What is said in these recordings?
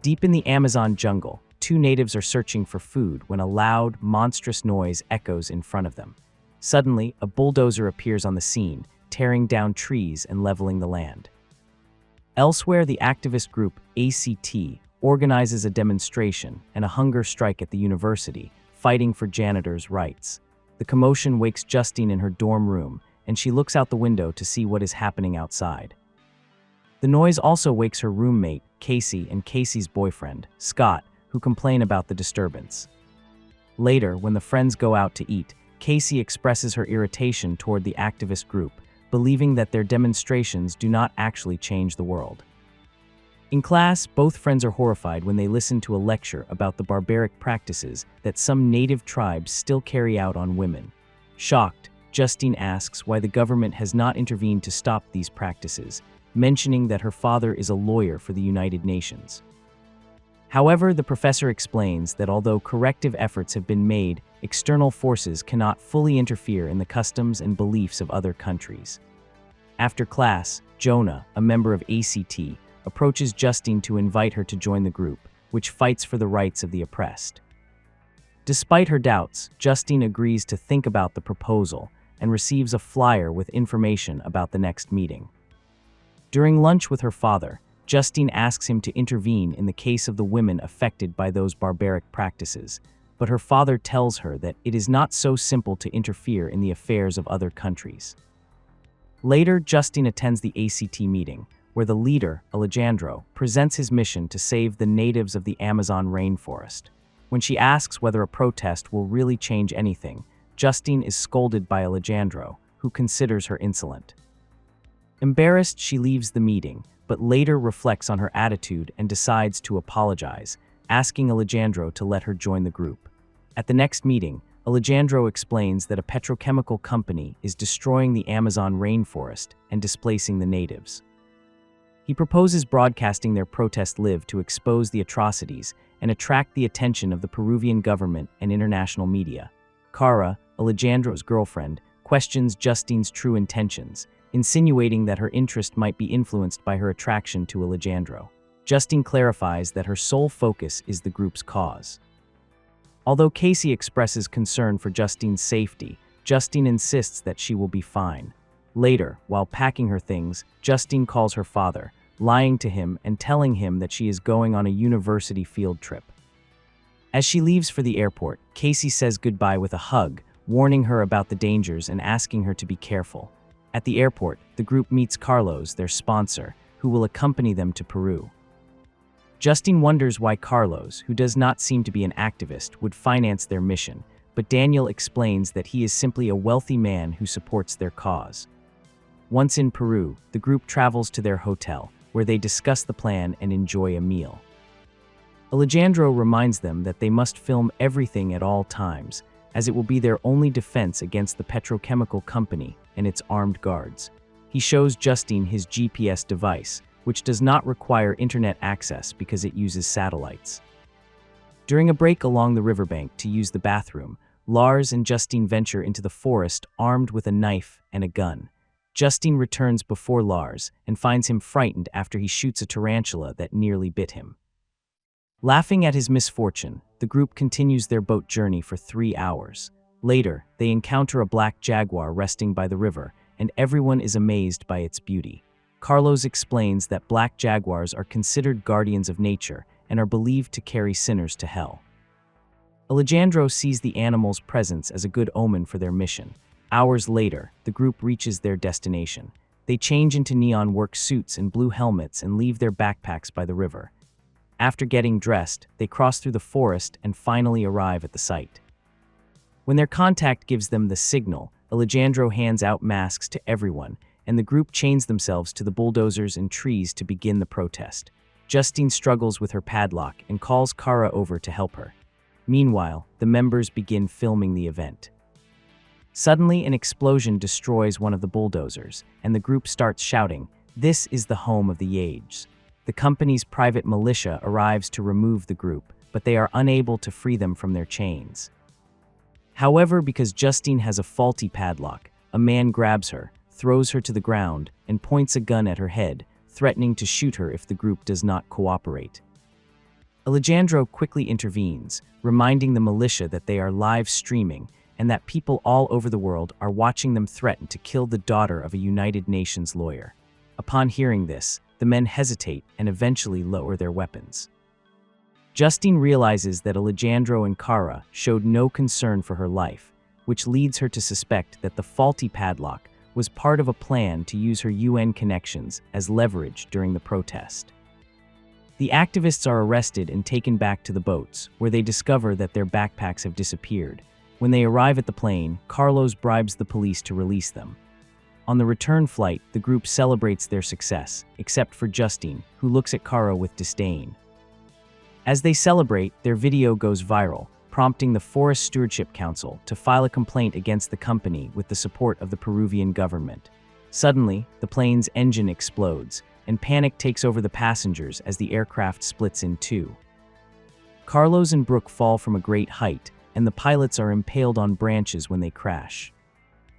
Deep in the Amazon jungle, two natives are searching for food when a loud, monstrous noise echoes in front of them. Suddenly, a bulldozer appears on the scene, tearing down trees and leveling the land. Elsewhere, the activist group ACT organizes a demonstration and a hunger strike at the university, fighting for janitors' rights. The commotion wakes Justine in her dorm room, and she looks out the window to see what is happening outside. The noise also wakes her roommate, Casey, and Casey's boyfriend, Scott, who complain about the disturbance. Later, when the friends go out to eat, Casey expresses her irritation toward the activist group, believing that their demonstrations do not actually change the world. In class, both friends are horrified when they listen to a lecture about the barbaric practices that some native tribes still carry out on women. Shocked, Justine asks why the government has not intervened to stop these practices, mentioning that her father is a lawyer for the United Nations. However, the professor explains that although corrective efforts have been made, external forces cannot fully interfere in the customs and beliefs of other countries. After class, Jonah, a member of ACT, approaches Justine to invite her to join the group, which fights for the rights of the oppressed. Despite her doubts, Justine agrees to think about the proposal and receives a flyer with information about the next meeting. During lunch with her father, Justine asks him to intervene in the case of the women affected by those barbaric practices, but her father tells her that it is not so simple to interfere in the affairs of other countries. Later, Justine attends the ACT meeting, where the leader, Alejandro, presents his mission to save the natives of the Amazon rainforest. When she asks whether a protest will really change anything, Justine is scolded by Alejandro, who considers her insolent. Embarrassed, she leaves the meeting, but later reflects on her attitude and decides to apologize, asking Alejandro to let her join the group. At the next meeting, Alejandro explains that a petrochemical company is destroying the Amazon rainforest and displacing the natives. He proposes broadcasting their protest live to expose the atrocities and attract the attention of the Peruvian government and international media. Cara, Alejandro's girlfriend, questions Justine's true intentions, insinuating that her interest might be influenced by her attraction to Alejandro. Justine clarifies that her sole focus is the group's cause. Although Casey expresses concern for Justine's safety, Justine insists that she will be fine. Later, while packing her things, Justine calls her father, lying to him and telling him that she is going on a university field trip. As she leaves for the airport, Casey says goodbye with a hug, warning her about the dangers and asking her to be careful. At the airport, the group meets Carlos, their sponsor, who will accompany them to Peru. Justine wonders why Carlos, who does not seem to be an activist, would finance their mission, but Daniel explains that he is simply a wealthy man who supports their cause. Once in Peru, the group travels to their hotel, where they discuss the plan and enjoy a meal. Alejandro reminds them that they must film everything at all times, as it will be their only defense against the petrochemical company and its armed guards. He shows Justine his GPS device, which does not require internet access because it uses satellites. During a break along the riverbank to use the bathroom, Lars and Justine venture into the forest armed with a knife and a gun. Justine returns before Lars and finds him frightened after he shoots a tarantula that nearly bit him. Laughing at his misfortune, the group continues their boat journey for 3 hours. Later, they encounter a black jaguar resting by the river, and everyone is amazed by its beauty. Carlos explains that black jaguars are considered guardians of nature and are believed to carry sinners to hell. Alejandro sees the animal's presence as a good omen for their mission. Hours later, the group reaches their destination. They change into neon work suits and blue helmets and leave their backpacks by the river. After getting dressed, they cross through the forest and finally arrive at the site. When their contact gives them the signal, Alejandro hands out masks to everyone, and the group chains themselves to the bulldozers and trees to begin the protest. Justine struggles with her padlock and calls Cara over to help her. Meanwhile, the members begin filming the event. Suddenly, an explosion destroys one of the bulldozers, and the group starts shouting, "This is the home of the Yages." The company's private militia arrives to remove the group, but they are unable to free them from their chains. However, because Justine has a faulty padlock, a man grabs her, throws her to the ground, and points a gun at her head, threatening to shoot her if the group does not cooperate. Alejandro quickly intervenes, reminding the militia that they are live streaming and that people all over the world are watching them threaten to kill the daughter of a United Nations lawyer. Upon hearing this, the men hesitate and eventually lower their weapons. Justine realizes that Alejandro and Kara showed no concern for her life, which leads her to suspect that the faulty padlock was part of a plan to use her UN connections as leverage during the protest. The activists are arrested and taken back to the boats, where they discover that their backpacks have disappeared. When they arrive at the plane, Carlos bribes the police to release them. On the return flight, the group celebrates their success, except for Justine, who looks at Kara with disdain. As they celebrate, their video goes viral, prompting the Forest Stewardship Council to file a complaint against the company with the support of the Peruvian government. Suddenly, the plane's engine explodes, and panic takes over the passengers as the aircraft splits in two. Carlos and Brooke fall from a great height, and the pilots are impaled on branches when they crash.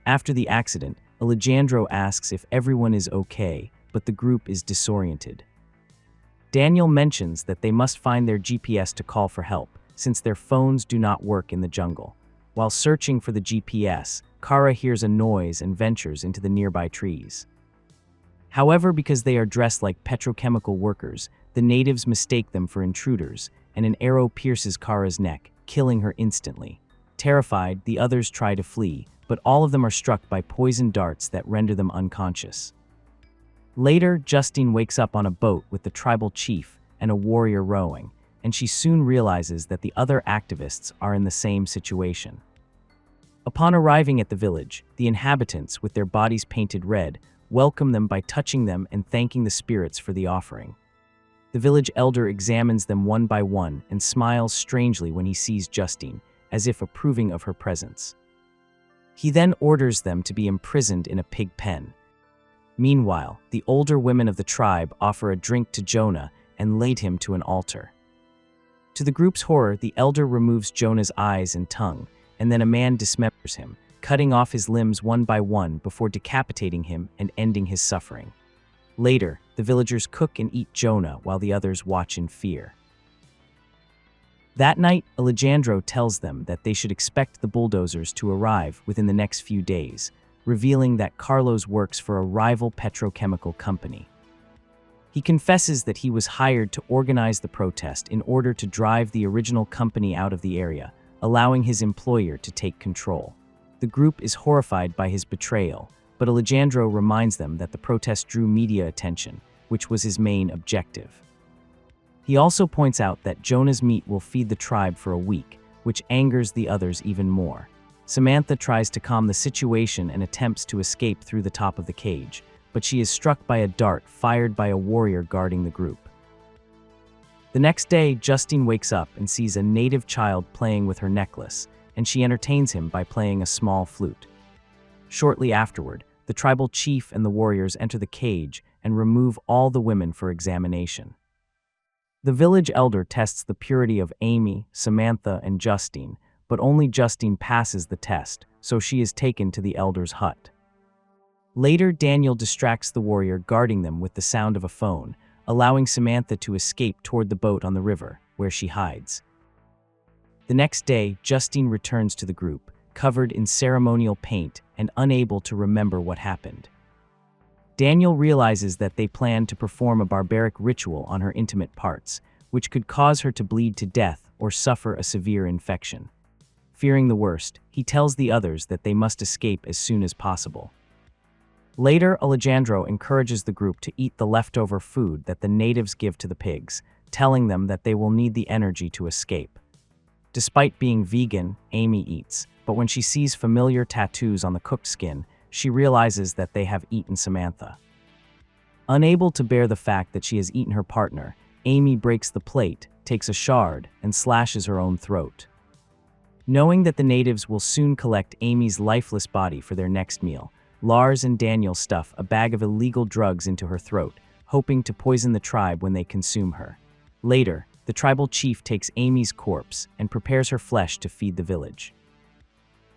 After the accident, Alejandro asks if everyone is okay, but the group is disoriented. Daniel mentions that they must find their GPS to call for help, since their phones do not work in the jungle. While searching for the GPS, Kara hears a noise and ventures into the nearby trees. However, because they are dressed like petrochemical workers, the natives mistake them for intruders, and an arrow pierces Kara's neck, killing her instantly. Terrified, the others try to flee, but all of them are struck by poison darts that render them unconscious. Later, Justine wakes up on a boat with the tribal chief and a warrior rowing, and she soon realizes that the other activists are in the same situation. Upon arriving at the village, the inhabitants, with their bodies painted red, welcome them by touching them and thanking the spirits for the offering. The village elder examines them one by one and smiles strangely when he sees Justine, as if approving of her presence. He then orders them to be imprisoned in a pig pen. Meanwhile, the older women of the tribe offer a drink to Jonah and lead him to an altar. To the group's horror, the elder removes Jonah's eyes and tongue, and then a man dismembers him, cutting off his limbs one by one before decapitating him and ending his suffering. Later, the villagers cook and eat Jonah while the others watch in fear. That night, Alejandro tells them that they should expect the bulldozers to arrive within the next few days, revealing that Carlos works for a rival petrochemical company. He confesses that he was hired to organize the protest in order to drive the original company out of the area, allowing his employer to take control. The group is horrified by his betrayal, but Alejandro reminds them that the protest drew media attention, which was his main objective. He also points out that Jonah's meat will feed the tribe for a week, which angers the others even more. Samantha tries to calm the situation and attempts to escape through the top of the cage, but she is struck by a dart fired by a warrior guarding the group. The next day, Justine wakes up and sees a native child playing with her necklace, and she entertains him by playing a small flute. Shortly afterward, the tribal chief and the warriors enter the cage and remove all the women for examination. The village elder tests the purity of Amy, Samantha, and Justine, but only Justine passes the test, so she is taken to the elder's hut. Later, Daniel distracts the warrior guarding them with the sound of a phone, allowing Samantha to escape toward the boat on the river, where she hides. The next day, Justine returns to the group, covered in ceremonial paint and unable to remember what happened. Daniel realizes that they plan to perform a barbaric ritual on her intimate parts, which could cause her to bleed to death or suffer a severe infection. Fearing the worst, he tells the others that they must escape as soon as possible. Later, Alejandro encourages the group to eat the leftover food that the natives give to the pigs, telling them that they will need the energy to escape. Despite being vegan, Amy eats, but when she sees familiar tattoos on the cooked skin, she realizes that they have eaten Samantha. Unable to bear the fact that she has eaten her partner, Amy breaks the plate, takes a shard, and slashes her own throat. Knowing that the natives will soon collect Amy's lifeless body for their next meal, Lars and Daniel stuff a bag of illegal drugs into her throat, hoping to poison the tribe when they consume her. Later, the tribal chief takes Amy's corpse and prepares her flesh to feed the village.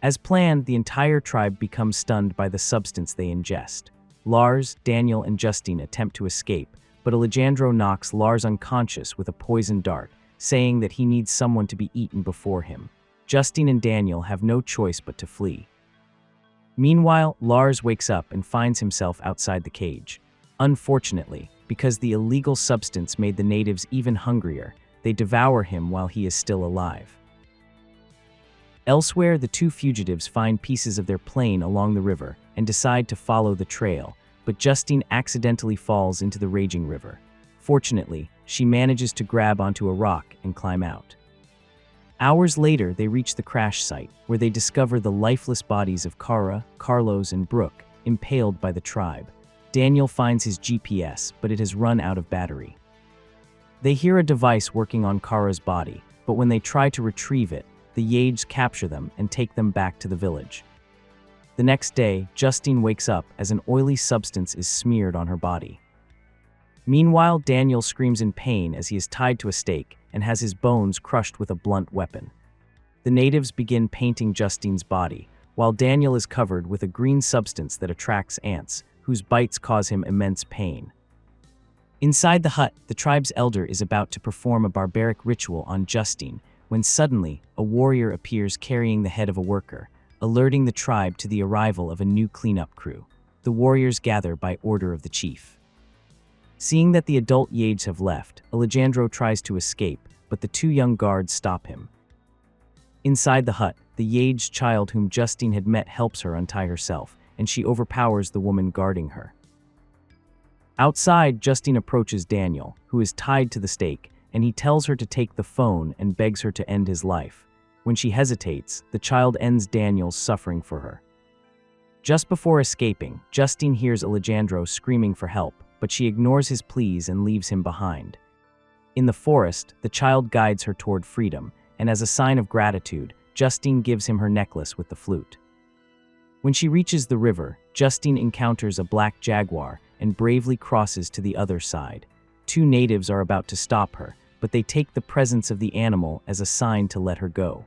As planned, the entire tribe becomes stunned by the substance they ingest. Lars, Daniel, and Justine attempt to escape, but Alejandro knocks Lars unconscious with a poisoned dart, saying that he needs someone to be eaten before him. Justine and Daniel have no choice but to flee. Meanwhile, Lars wakes up and finds himself outside the cage. Unfortunately, because the illegal substance made the natives even hungrier, they devour him while he is still alive. Elsewhere, the two fugitives find pieces of their plane along the river and decide to follow the trail, but Justine accidentally falls into the raging river. Fortunately, she manages to grab onto a rock and climb out. Hours later, they reach the crash site, where they discover the lifeless bodies of Kara, Carlos, and Brooke, impaled by the tribe. Daniel finds his GPS, but it has run out of battery. They hear a device working on Kara's body, but when they try to retrieve it, the Yades capture them and take them back to the village. The next day, Justine wakes up as an oily substance is smeared on her body. Meanwhile, Daniel screams in pain as he is tied to a stake and has his bones crushed with a blunt weapon. The natives begin painting Justine's body, while Daniel is covered with a green substance that attracts ants, whose bites cause him immense pain. Inside the hut, the tribe's elder is about to perform a barbaric ritual on Justine, when suddenly, a warrior appears carrying the head of a worker, alerting the tribe to the arrival of a new cleanup crew. The warriors gather by order of the chief. Seeing that the adult Yades have left, Alejandro tries to escape, but the two young guards stop him. Inside the hut, the Yades child whom Justine had met helps her untie herself, and she overpowers the woman guarding her. Outside, Justine approaches Daniel, who is tied to the stake, and he tells her to take the phone and begs her to end his life. When she hesitates, the child ends Daniel's suffering for her. Just before escaping, Justine hears Alejandro screaming for help, but she ignores his pleas and leaves him behind. In the forest, the child guides her toward freedom, and as a sign of gratitude, Justine gives him her necklace with the flute. When she reaches the river, Justine encounters a black jaguar and bravely crosses to the other side. Two natives are about to stop her, but they take the presence of the animal as a sign to let her go.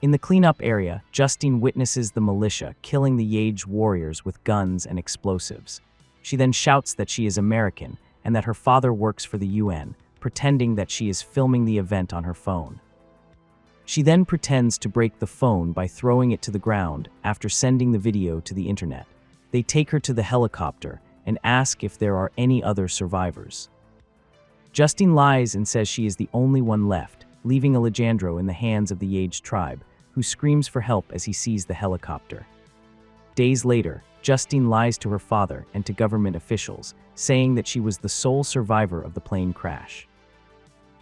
In the cleanup area, Justine witnesses the militia killing the Yage warriors with guns and explosives. She then shouts that she is American and that her father works for the UN, pretending that she is filming the event on her phone. She then pretends to break the phone by throwing it to the ground after sending the video to the internet. They take her to the helicopter and ask if there are any other survivors. Justine lies and says she is the only one left, leaving Alejandro in the hands of the Yage tribe, who screams for help as he sees the helicopter. Days later, Justine lies to her father and to government officials, saying that she was the sole survivor of the plane crash.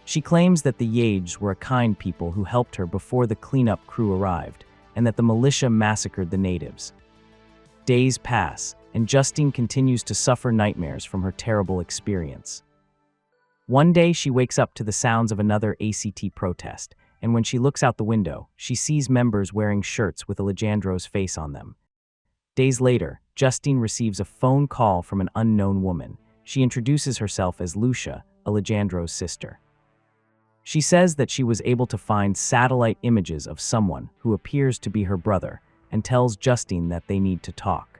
She claims that the Yage were a kind people who helped her before the cleanup crew arrived, and that the militia massacred the natives. Days pass, and Justine continues to suffer nightmares from her terrible experience. One day, she wakes up to the sounds of another ACT protest, and when she looks out the window, she sees members wearing shirts with Alejandro's face on them. Days later, Justine receives a phone call from an unknown woman. She introduces herself as Lucia, Alejandro's sister. She says that she was able to find satellite images of someone who appears to be her brother and tells Justine that they need to talk.